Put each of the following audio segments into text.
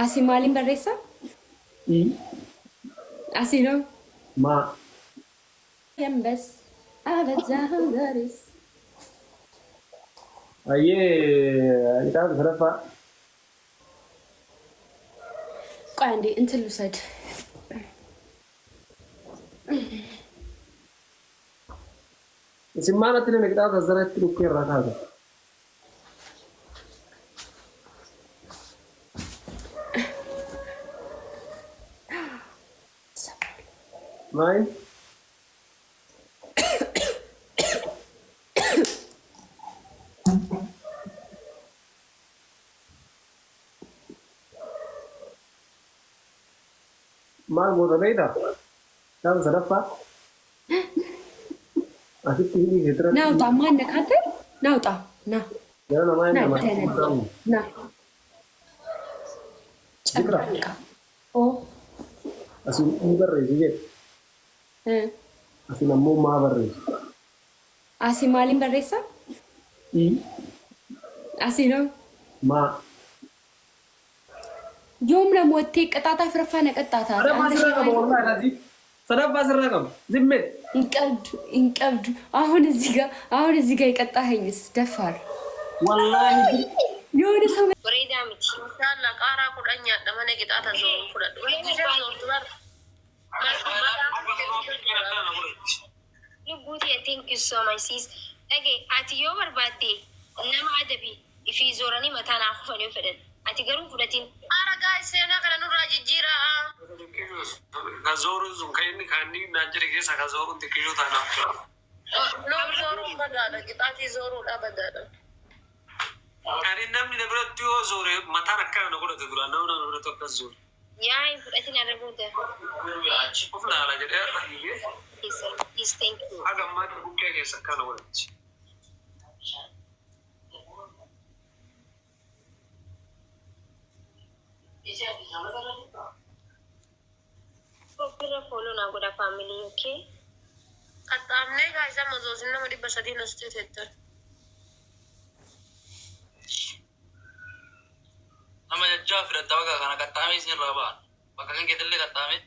Asii maaliin barreessaa? Asii noo? Ma. Yambas abazaa gaaris. Ayyee kitaaba sadaffaa. Qoy andee inta lusad. Isin maalatti nama kitaaba sassanatti dhukkee irraa kaasa? Maal? Maal goota beektaa? Kitaaba sadaffaa? Asitti hindi fitira. Nautaa maan naqaate? Nautaa na. Jara namaa hin nama. Na. Fitira. Oh. Asin ni barreessi jedhe. Asin ammoo maa barreessi? Asii maaliin barreessaa? Asii noo? Maa. Yoom namootni qaxaataa firfaa naqaxaataa? Sadaffaa sirraa qabu. Zimmee. Inqabdu. Ahun እዚህ ጋር የቀጣኸኝስ ደፋር Wallaahi. የሆነ ሰው Bareedaa miti. Inshallah qaaraa kudhan dhamana qixaata zoonu fudhadhu. Lubbuuti thank you so much sis. Dhagee ati yoo barbaadde nama adabi ifii zooranii mataa naa kufanii fedhan. Ati garuu fudhatiin. Aragaa seenaa kana nurraa jijjiira. Kazoru sun kaini kandi najeri keessa kazoru tikishu tana. Loon zooruu badaadha. Qixaatii zooruudha badaadha. Kani namni na biratti yoo zoore mataan akka na godhate dura namni na biratti akka zoore. Yaa hin fudhatiin arra booda. Humna ala jedhee Please thank you. haga ammaa bukkee keessa akka na godhate. Kopira follow na goda family okay. Qaxxaamnee gaayisa mazoosin nama 300 nastee teettan. Nama jajjaa fidhatta bakka kana qaxxaamee isin irraa ba'an. Bakka kan keetillee qaxxaamee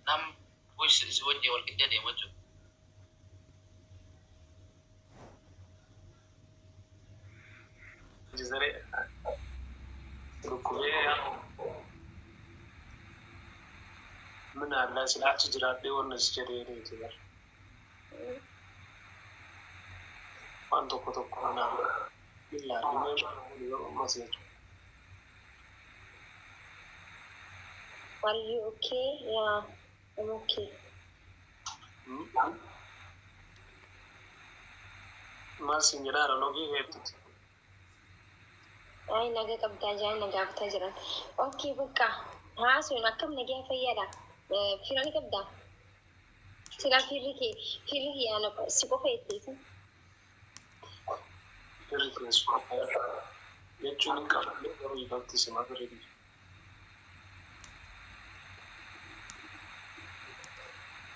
nam si wajjin wal qixxee deemu jechuudha. Jizaree rukkubee mina allaa sila achi jiraadhee wanna si jedhee deeti bara. Waan tokko tokko naaf ilaallimee ammas jechuudha. Are you okay? Yeah, I'm okay. Maal sin jedhaara logii hedduu. Ay naga qabdaa jaan nagaaftaa jiran. Okay bakka haasuun akkam nagaa fayyada. Firani qabdaa. Sila firri kee ana si qofa ittiisin. Firri keessu jechuun hin qabu garuu ifatti sima firri.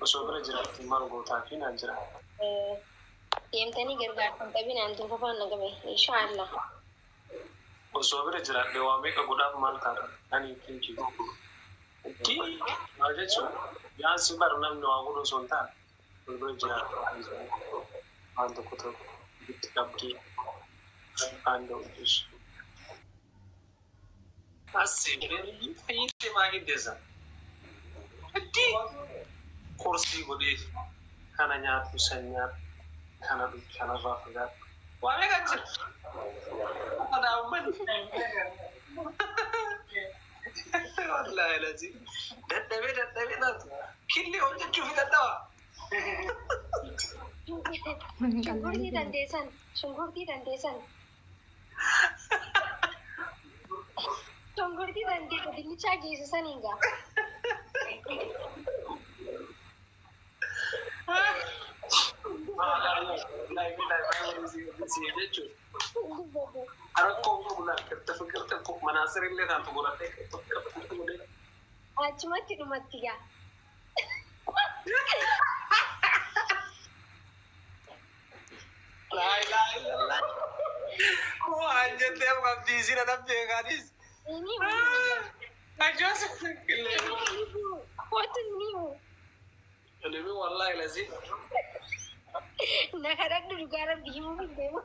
Osoo bira jiraatti maal gootaa fi naan jira. Deemtanii gargaartan qabinaan tuufa faan nagame. Inshaallah. Osoo bira jiraadhee waa meeqa godhaaf maal taata? Ani ittiin jiru. Maal jechuun yaansi bar namni waa godhu osoo hin taane wal bira jiraadhee waan tokko tokko itti qabdii kan danda'u. Asii fayyadee maa giddeessa? Qorsii godhee kana nyaatu san nyaatu kana dhufu kanarraa fagaatu. Waa meeqa jira? Wallahi lazim. Dadhabee taatu. Killi hojjechuu fi dadhaba. Shunkurtii dandeessan. Shunkurtii dandeessan. Shunkurtii dandeessan. Dinnichaa geessisan hingaa. Achumatti dhumatti gaa. waan jettee qabdiisina dhabbee gaadis. Ini Ajoos what new? Ilmi wallahi lazi. Nak ada dulu garam di ibu demo.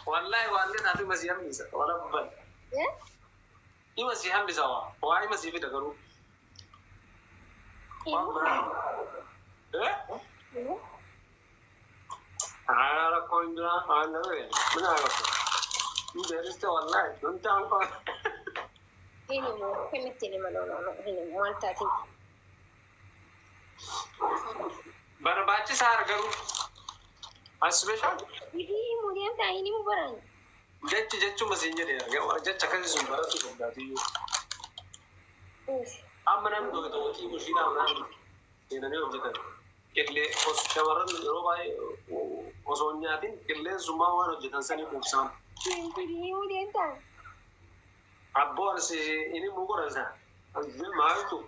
Wallahi wallahi nanti masih ham bisa. Orang ban. Ya? Ini masih ham bisa wah. Wah ini masih kita garu. Ada koin dah. Ada ni. Mana ada? Ini dari itu wallahi. Nanti angkau. Ini mau kemiti ni mana mana. Ini mau tadi. Barbachi sahar garu. Asbesha. Ini mau dia tak ini mau barang. Jechu masih jadi ya. Jechu kan sumber tu sumber tu. Amanam tu itu ki musim amanam. Ini ni objek. Kelle os shamaran robai osonya tin kelle zuma wan objek sani kupsam. Ini mau dia tak. Abbo arsi ini mugor asa. Azil maal tu.